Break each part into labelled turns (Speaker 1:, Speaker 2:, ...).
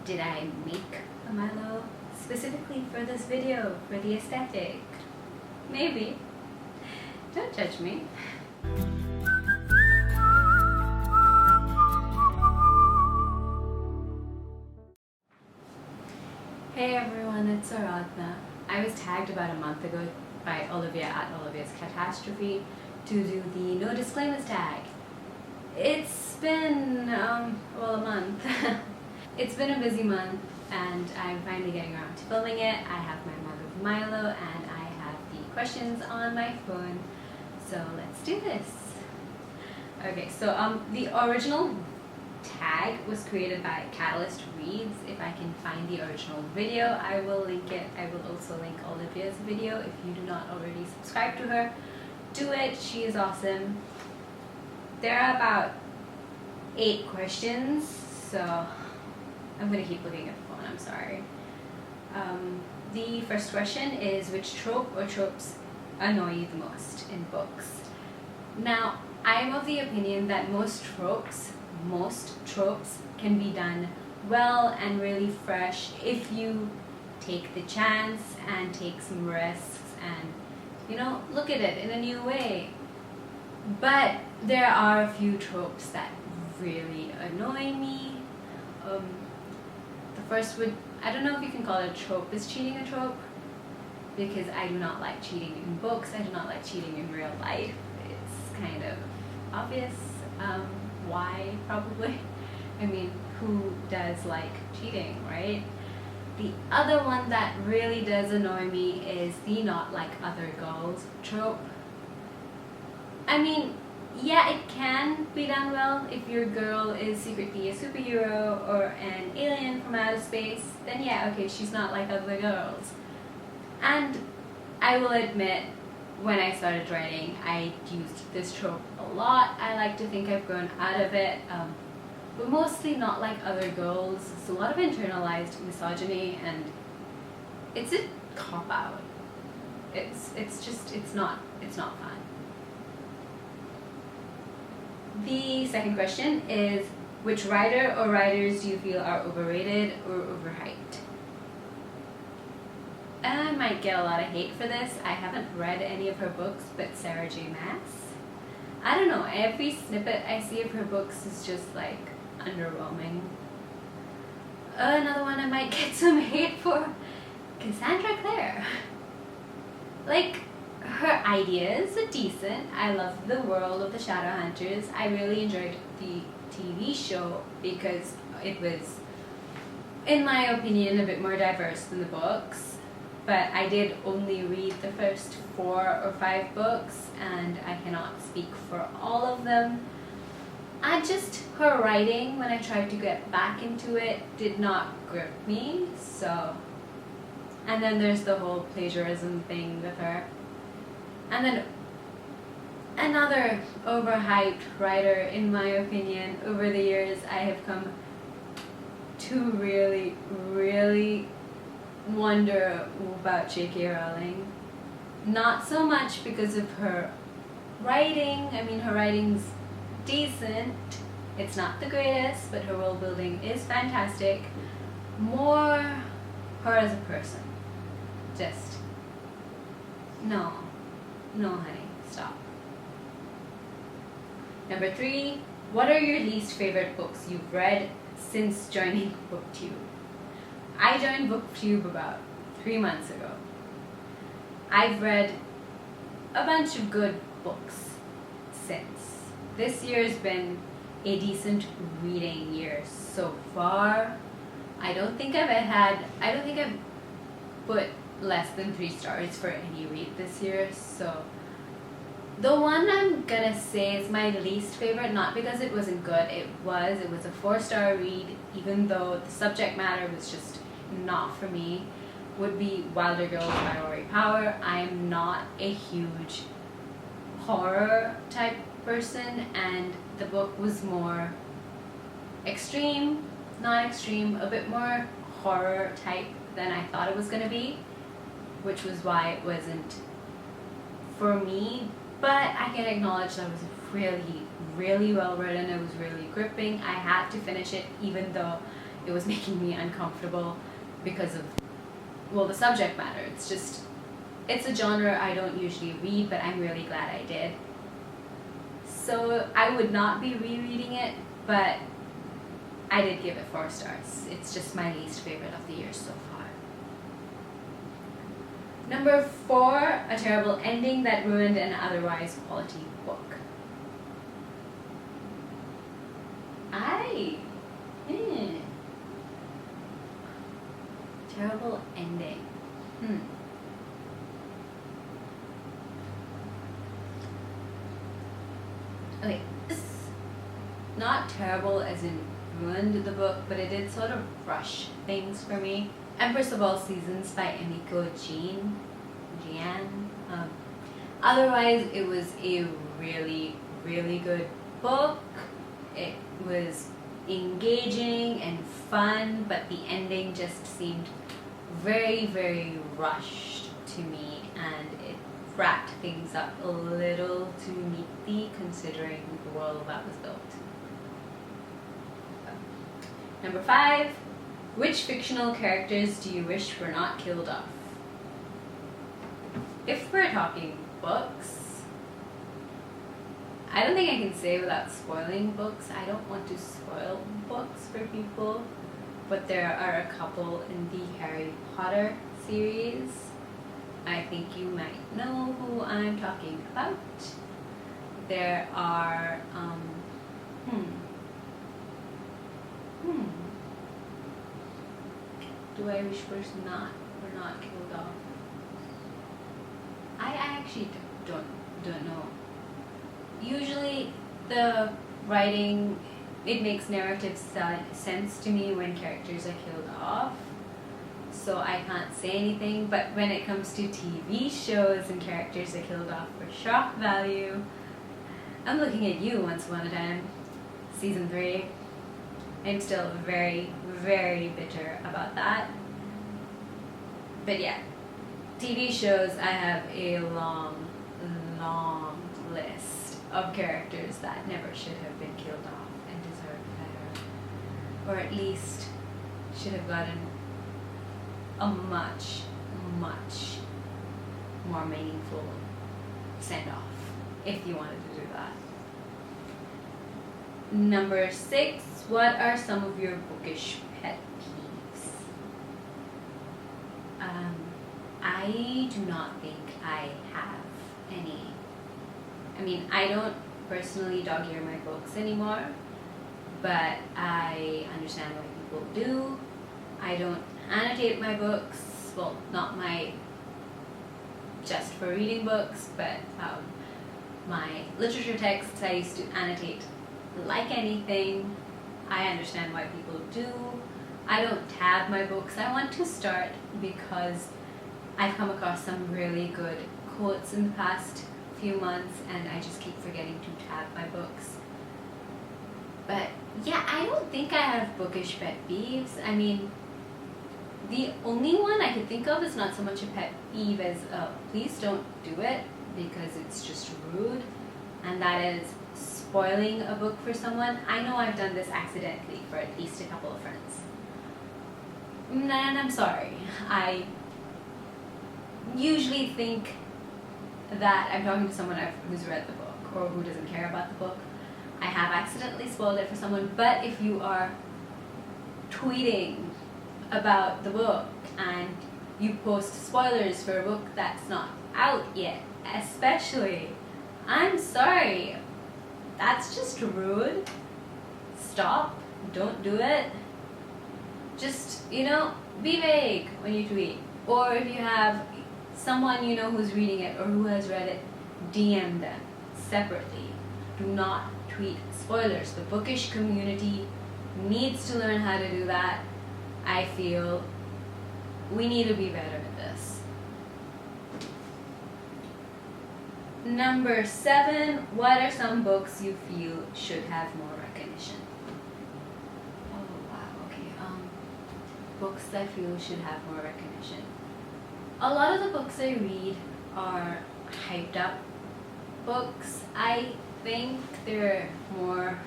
Speaker 1: Did I make a Milo specifically for this video, for the aesthetic? Maybe. Don't judge me. Hey everyone, it's Aradna. I was tagged about a month ago by Olivia at Olivia's Catastrophe to do the no disclaimers tag. It's been, a month. It's been a busy month and I'm finally getting around to filming it. I have my mug of Milo and I have the questions on my phone. So let's do this. Okay, so the original tag was created by Catalyst Reads. If I can find the original video, I will link it. I will also link Olivia's video. If you do not already subscribe to her, do it. She is awesome. There are about 8 questions, so I'm going to keep looking at the phone, I'm sorry. The first question is, which trope or tropes annoy you the most in books? Now, I'm of the opinion that most tropes can be done well and really fresh if you take the chance and take some risks and, you know, look at it in a new way. But there are a few tropes that really annoy me. The first would, I don't know if you can call it a trope. Is cheating a trope? Because I do not like cheating in books. I do not like cheating in real life. It's kind of obvious. Why, probably? I mean, who does like cheating, right? The other one that really does annoy me is the not like other girls trope. I mean, yeah, it can be done well if your girl is secretly a superhero or an alien from outer space, then yeah, okay, she's not like other girls. And I will admit, when I started writing, I used this trope a lot. I like to think I've grown out of it, but mostly not like other girls. It's a lot of internalized misogyny, and it's a cop-out. It's not fun. The second question is, which writer or writers do you feel are overrated or overhyped? I might get a lot of hate for this. I haven't read any of her books, but Sarah J. Maas. I don't know, every snippet I see of her books is just like underwhelming. Another one I might get some hate for, Cassandra Clare. Like, her ideas are decent. I love the world of the Shadowhunters. I really enjoyed the TV show because it was, in my opinion, a bit more diverse than the books. But I did only read the first 4 or 5 books, and I cannot speak for all of them. Her writing, when I tried to get back into it, did not grip me, so. And then there's the whole plagiarism thing with her. And then another overhyped writer, in my opinion. Over the years, I have come to really, really wonder about J.K. Rowling. Not so much because of her writing. I mean, her writing's decent. It's not the greatest, but her world building is fantastic. More her as a person. Just, no, honey, stop. Number 3, what are your least favorite books you've read since joining BookTube? I joined BookTube about 3 months ago. I've read a bunch of good books since. This year's been a decent reading year so far. I don't think I've put less than 3 stars for any read this year, so the one I'm gonna say is my least favorite, not because it wasn't good. It was a 4-star read, even though the subject matter was just not for me, would be Wilder Girls by Rory Power. I'm not a huge horror type person, and the book was more extreme, not extreme, a bit more horror type than I thought it was gonna be, which was why it wasn't for me. But I can acknowledge that it was really, really well written. It was really gripping. I had to finish it, even though it was making me uncomfortable because of, well, the subject matter. It's a genre I don't usually read, but I'm really glad I did. So I would not be rereading it, but I did give it 4 stars. It's just my least favorite of the year so far. Number 4, a terrible ending that ruined an otherwise quality book. Terrible ending. Okay, this not terrible as in ruined the book, but it did sort of rush things for me. Empress of All Seasons by Emiko Jian. Otherwise, it was a really, really good book. It was engaging and fun, but the ending just seemed very, very rushed to me, and it wrapped things up a little too neatly considering the world that was built. Number 5, which fictional characters do you wish were not killed off? If we're talking books, I don't think I can say without spoiling books. I don't want to spoil books for people, but there are a couple in the Harry Potter series. I think you might know who I'm talking about. There are, do I wish were not killed off? I actually don't know. Usually the writing, it makes narrative sense to me when characters are killed off, so I can't say anything, but when it comes to TV shows and characters are killed off for shock value, I'm looking at you, Once Upon a Time, season 3. I'm still very, very bitter about that. But yeah, TV shows, I have a long list of characters that never should have been killed off and deserved better. Or at least should have gotten a much more meaningful send-off, if you wanted to do that. Number 6, what are some of your bookish pet peeves? I do not think I have any. I mean, I don't personally dog-ear my books anymore, but I understand why people do. I don't annotate my books, well, not my just for reading books, but my literature texts I used to annotate like anything. I understand why people do. I don't tab my books. I want to start because I've come across some really good quotes in the past few months and I just keep forgetting to tab my books. But yeah, I don't think I have bookish pet peeves. I mean, the only one I could think of is not so much a pet peeve as please don't do it because it's just rude, and that is spoiling a book for someone. I know I've done this accidentally for at least a couple of friends. And I'm sorry. I usually think that I'm talking to someone who's read the book or who doesn't care about the book. I have accidentally spoiled it for someone, but if you are tweeting about the book and you post spoilers for a book that's not out yet, especially, I'm sorry. That's just rude. Stop. Don't do it. Just, be vague when you tweet. Or if you have someone you know who's reading it or who has read it, DM them separately. Do not tweet spoilers. The bookish community needs to learn how to do that. I feel we need to be better at this. Number 7, what are some books you feel should have more recognition? Oh wow, okay. Books I feel should have more recognition. A lot of the books I read are hyped up books. I think they're more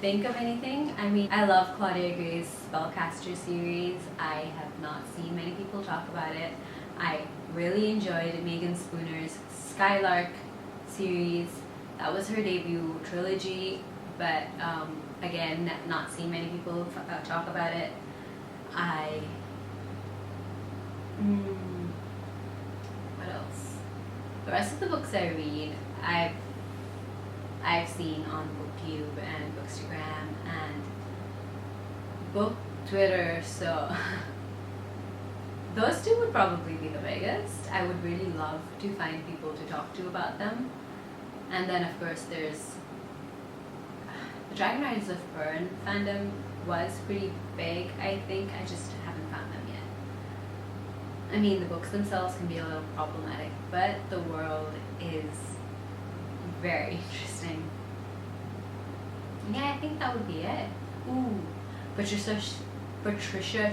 Speaker 1: think of anything. I mean, I love Claudia Gray's Spellcaster series. I have not seen many people talk about it. I really enjoyed Meagan Spooner's Skylark series. That was her debut trilogy, but again, not seen many people talk about it. What else? The rest of the books I read, I've seen on BookTube and Bookstagram and Book Twitter, so those two would probably be the biggest. I would really love to find people to talk to about them. And then of course there's the Dragonriders of Pern fandom was pretty big, I think. I just haven't found them yet. I mean, the books themselves can be a little problematic, but the world is very interesting. Yeah, I think that would be it. Ooh, Patricia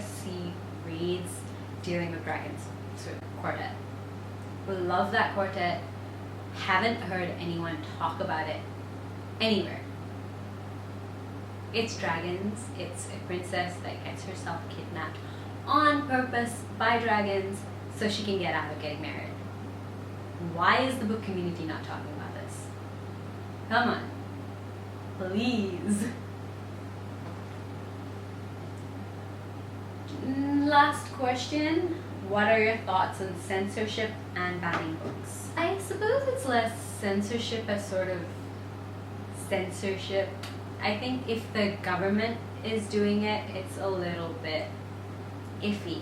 Speaker 1: C. Wrede's Dealing with Dragons quartet. Love that quartet. Haven't heard anyone talk about it anywhere. It's dragons. It's a princess that gets herself kidnapped on purpose by dragons so she can get out of getting married. Why is the book community not talking about this? Come on. Please. Last question. What are your thoughts on censorship and banning books? I suppose it's less censorship as sort of censorship. I think if the government is doing it, it's a little bit iffy.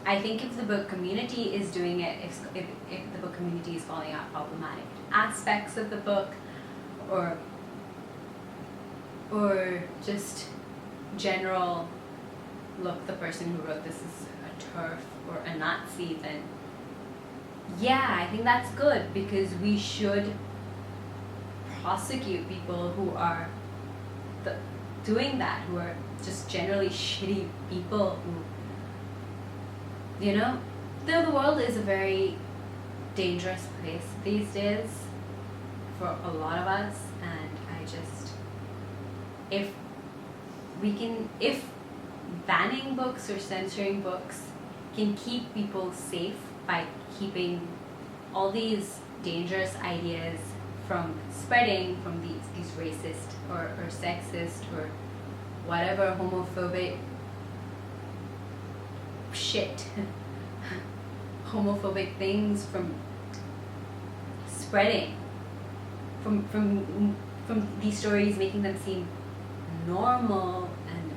Speaker 1: I think if the book community is doing it, if the book community is calling out problematic aspects of the book, or just general, look, the person who wrote this is a TERF or a Nazi, then yeah, I think that's good, because we should prosecute people who are doing that, who are just generally shitty people who, you know, though the world is a very dangerous place these days for a lot of us, and if banning books or censoring books can keep people safe by keeping all these dangerous ideas from spreading, from these racist or sexist or whatever homophobic shit, homophobic things from spreading, from these stories, making them seem normal and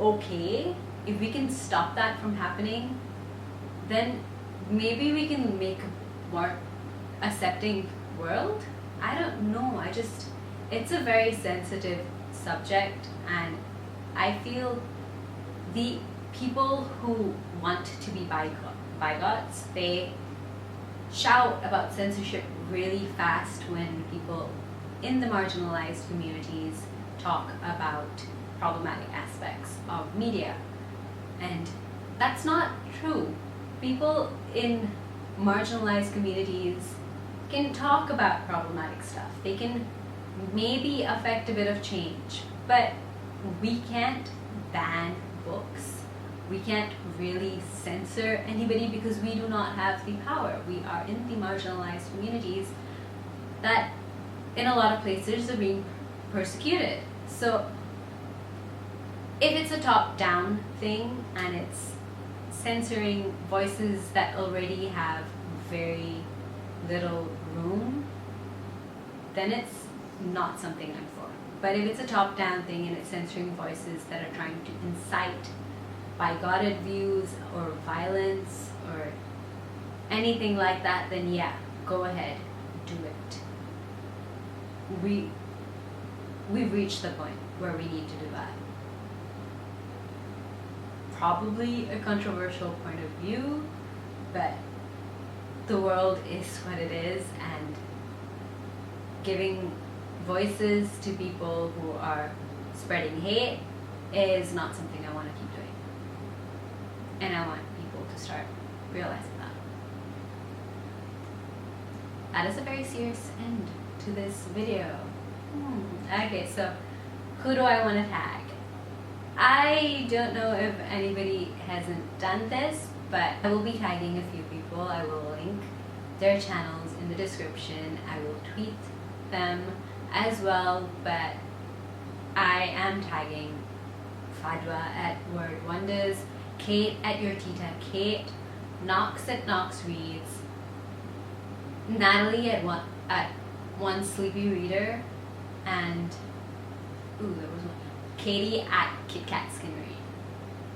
Speaker 1: okay, if we can stop that from happening, then maybe we can make a more accepting world. I don't know, it's a very sensitive subject, and I feel the people who want to be bigots, they shout about censorship really fast when people in the marginalized communities talk about problematic aspects of media. And that's not true. People in marginalized communities can talk about problematic stuff. They can maybe affect a bit of change, but we can't ban books. We can't really censor anybody because we do not have the power. We are in the marginalized communities that in a lot of places are being persecuted. So if it's a top-down thing and it's censoring voices that already have very little room, then it's not something I'm for. But if it's a top-down thing and it's censoring voices that are trying to incite bigoted views or violence or anything like that, then yeah, go ahead, do it. We've reached the point where we need to do that. Probably a controversial point of view, but the world is what it is, and giving voices to people who are spreading hate is not something I want to keep doing. And I want people to start realizing that. That is a very serious end to this video. Okay, so who do I want to tag? I don't know if anybody hasn't done this, but I will be tagging a few people. I will link their channels in the description. I will tweet them as well, but I am tagging Fadwa at Word Wonders, Kate at Your Tita Kate, Knox at Knox Reads, Natalie at One Sleepy Reader, and there was one. Katie at Kit Kat Skin Read.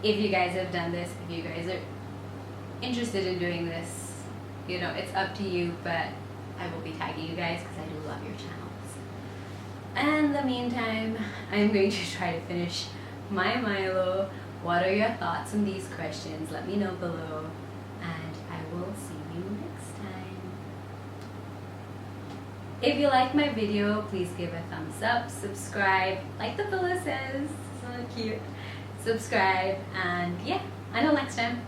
Speaker 1: If you guys have done this, if you guys are interested in doing this, you know, it's up to you, but I will be tagging you guys because I do love your channels. And in the meantime, I'm going to try to finish my Milo. What are your thoughts on these questions? Let me know below, and I will see you next time. If you like my video, please give a thumbs up, subscribe, like the pillow says, so cute. Subscribe, and yeah, until next time.